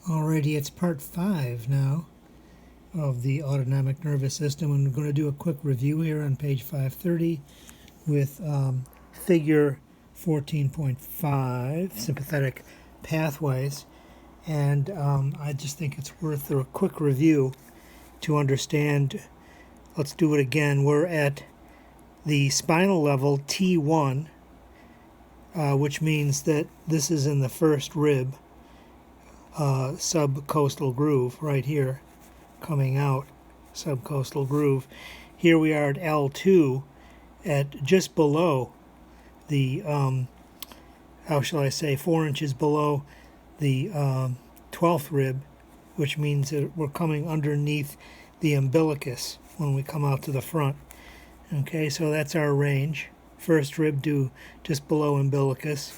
Alrighty, it's part 5 now of the autonomic nervous system, and we're going to do a quick review here on page 530 with figure 14.5, sympathetic pathways. And I just think it's worth a quick review to understand. Let's do it again. We're at the spinal level T1, which means that this is in the first rib, subcostal groove right here, coming out, subcostal groove. Here we are at L2, at just below the, 4 inches below the 12th rib, which means that we're coming underneath the umbilicus when we come out to the front. Okay, so that's our range. First rib due just below umbilicus.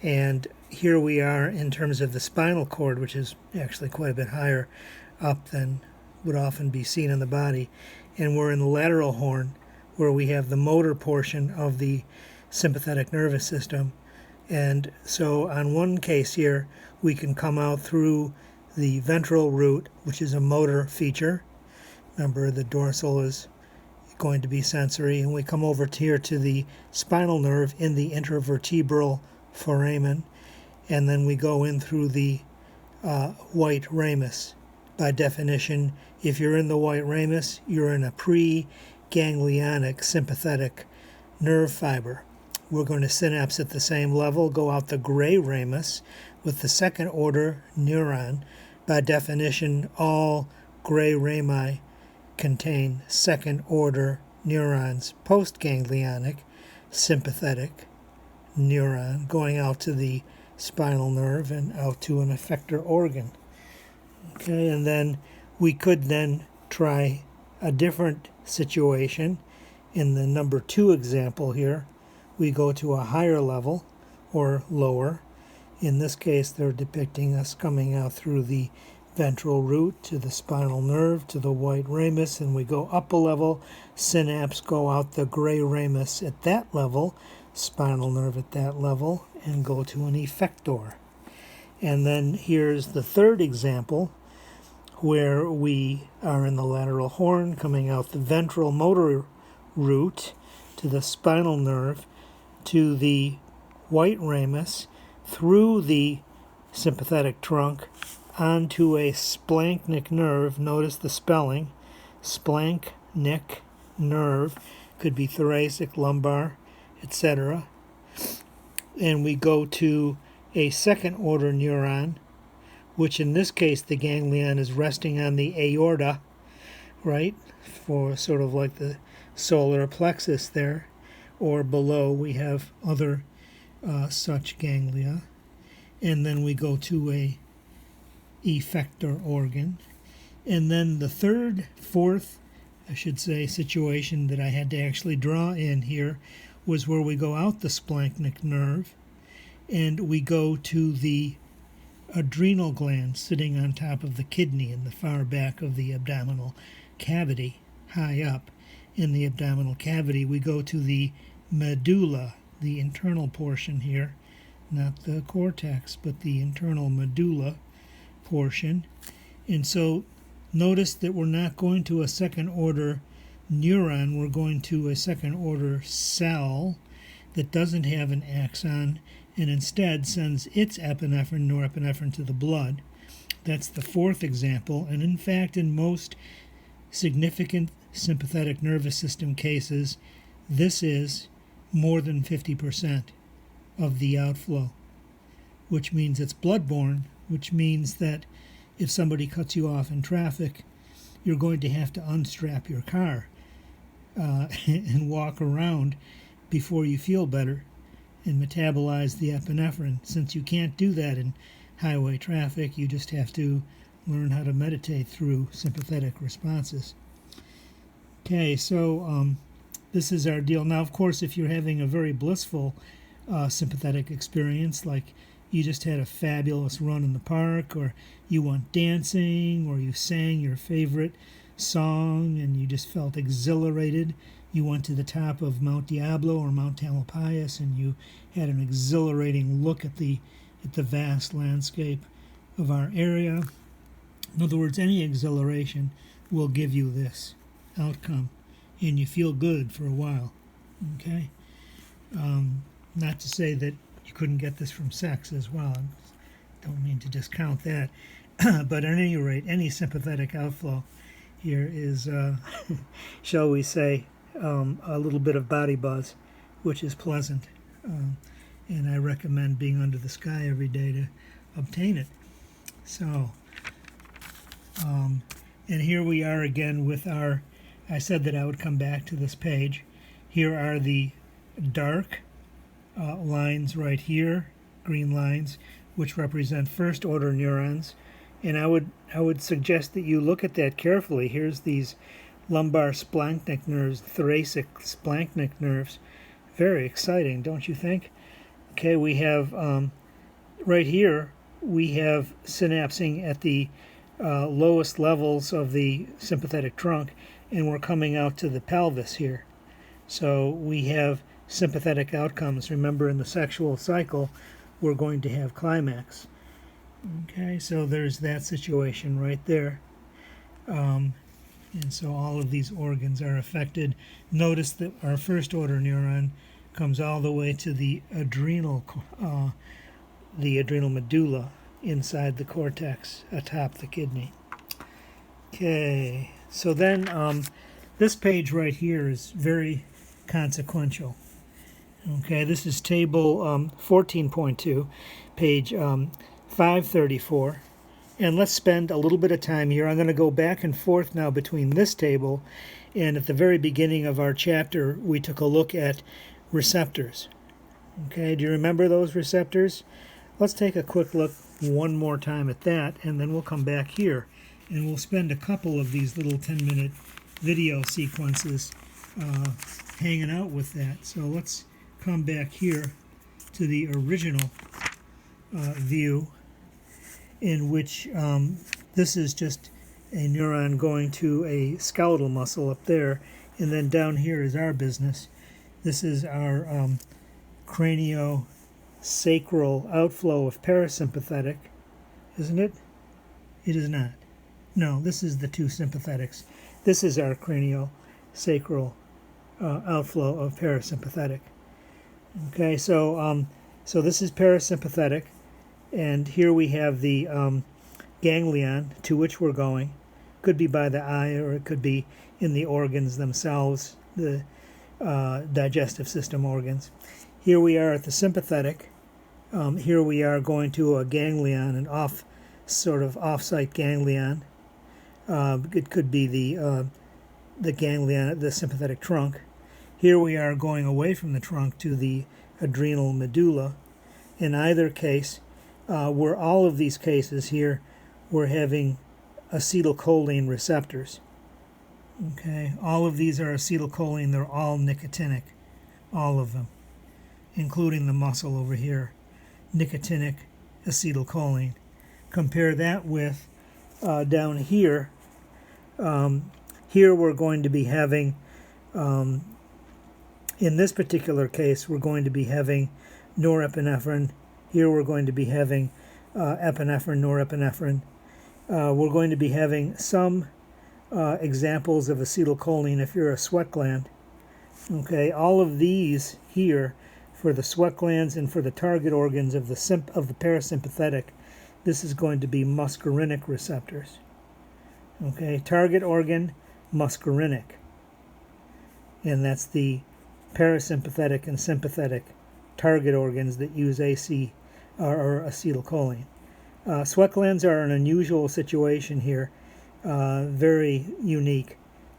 And here we are in terms of the spinal cord, which is actually quite a bit higher up than would often be seen in the body. And we're in the lateral horn, where we have the motor portion of the sympathetic nervous system. And so on one case here, we can come out through the ventral root, which is a motor feature. Remember, the dorsal is going to be sensory. And we come over here to the spinal nerve in the intervertebral foramen, and then we go in through the white ramus. By definition, if you're in the white ramus, you're in a pre-ganglionic sympathetic nerve fiber. We're going to synapse at the same level, go out the gray ramus with the second order neuron. By definition, all gray rami contain second order neurons, post-ganglionic sympathetic neuron, going out to the spinal nerve and out to an effector organ. Okay, and then we could then try a different situation. In the number 2 example here, we go to a higher level or lower. In this case, they're depicting us coming out through the ventral root to the spinal nerve to the white ramus, and we go up a level, synapse, go out the gray ramus at that level, spinal nerve at that level, and go to an effector. And then here's the third example, where we are in the lateral horn, coming out the ventral motor root to the spinal nerve to the white ramus, through the sympathetic trunk onto a splanchnic nerve. Notice the spelling, splanchnic nerve, could be thoracic, lumbar, etc. And we go to a second order neuron, which in this case the ganglion is resting on the aorta, right, for sort of like the solar plexus there, or below we have other such ganglia. And then we go to a effector organ. And then the fourth situation that I had to actually draw in here was where we go out the splanchnic nerve and we go to the adrenal gland sitting on top of the kidney in the far back of the abdominal cavity, high up in the abdominal cavity. We go to the medulla, the internal portion here, not the cortex, but the internal medulla portion. And so notice that we're not going to a second order neuron, we're going to a second order cell that doesn't have an axon and instead sends its epinephrine, norepinephrine to the blood. That's the fourth example. And in fact, in most significant sympathetic nervous system cases, this is more than 50% of the outflow, which means it's bloodborne, which means that if somebody cuts you off in traffic, you're going to have to unstrap your car and walk around before you feel better and metabolize the epinephrine. Since you can't do that in highway traffic, you just have to learn how to meditate through sympathetic responses. Okay, so this is our deal. Now, of course, if you're having a very blissful sympathetic experience, like you just had a fabulous run in the park, or you went dancing, or you sang your favorite song and you just felt exhilarated, you went to the top of Mount Diablo or Mount Tamalpais and you had an exhilarating look at the vast landscape of our area. In other words, any exhilaration will give you this outcome, and you feel good for a while. Okay? Not to say that you couldn't get this from sex as well. I don't mean to discount that. But at any rate, any sympathetic outflow here is, shall we say, a little bit of body buzz, which is pleasant. And I recommend being under the sky every day to obtain it. So, and here we are again with our, I said that I would come back to this page. Here are the dark lines right here, green lines, which represent first order neurons. And I would suggest that you look at that carefully. Here's these lumbar splanchnic nerves, thoracic splanchnic nerves. Very exciting, don't you think? Okay, we have right here, we have synapsing at the lowest levels of the sympathetic trunk, and we're coming out to the pelvis here. So we have sympathetic outcomes. Remember, in the sexual cycle, we're going to have climax. Okay, so there's that situation right there. And so all of these organs are affected. Notice that our first order neuron comes all the way to the adrenal medulla inside the cortex atop the kidney. Okay, so then this page right here is very consequential. Okay, this is table 14.2, page 534. And let's spend a little bit of time here. I'm going to go back and forth now between this table and at the very beginning of our chapter, we took a look at receptors. Okay, do you remember those receptors? Let's take a quick look one more time at that, and then we'll come back here. And we'll spend a couple of these little 10-minute video sequences hanging out with that. So let's come back here to the original view, in which this is just a neuron going to a skeletal muscle up there, and then down here is our business. This is our craniosacral outflow of parasympathetic, isn't it? It is not. No, this is the two sympathetics. This is our craniosacral outflow of parasympathetic. Okay, so this is parasympathetic. And here we have the ganglion to which we're going. Could be by the eye, or it could be in the organs themselves, the digestive system organs. Here we are at the sympathetic. Here we are going to a ganglion, an off-site ganglion. It could be the ganglion, the sympathetic trunk. Here we are going away from the trunk to the adrenal medulla. In either case, where all of these cases here, we're having acetylcholine receptors. Okay, all of these are acetylcholine. They're all nicotinic, all of them, including the muscle over here. Nicotinic acetylcholine. Compare that with down here. Here we're going to be having, in this particular case, we're going to be having norepinephrine. Here we're going to be having epinephrine, norepinephrine. We're going to be having some examples of acetylcholine if you're a sweat gland. Okay, all of these here for the sweat glands and for the target organs of the parasympathetic, this is going to be muscarinic receptors. Okay, target organ, muscarinic. And that's the parasympathetic and sympathetic target organs that use or acetylcholine. Sweat glands are an unusual situation here, very unique,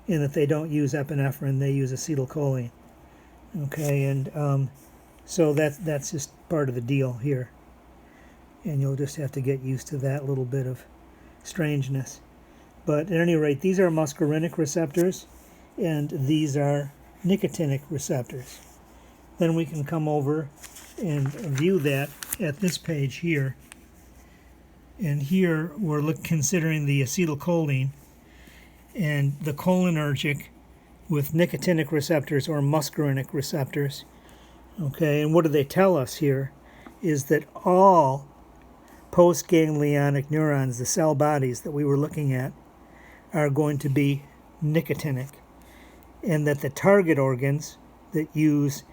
in that they don't use epinephrine, they use acetylcholine. Okay, and so that's just part of the deal here. And you'll just have to get used to that little bit of strangeness. But at any rate, these are muscarinic receptors, and these are nicotinic receptors. Then we can come over and view that at this page here. And here we're considering the acetylcholine and the cholinergic with nicotinic receptors or muscarinic receptors. Okay, and what do they tell us here is that all postganglionic neurons, the cell bodies that we were looking at, are going to be nicotinic, and that the target organs that use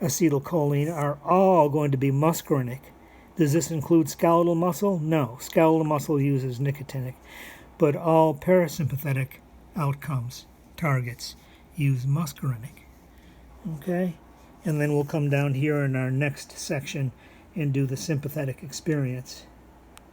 acetylcholine are all going to be muscarinic. Does this include skeletal muscle? No. Skeletal muscle uses nicotinic, but all parasympathetic outcomes, targets, use muscarinic. Okay? And then we'll come down here in our next section and do the sympathetic experience.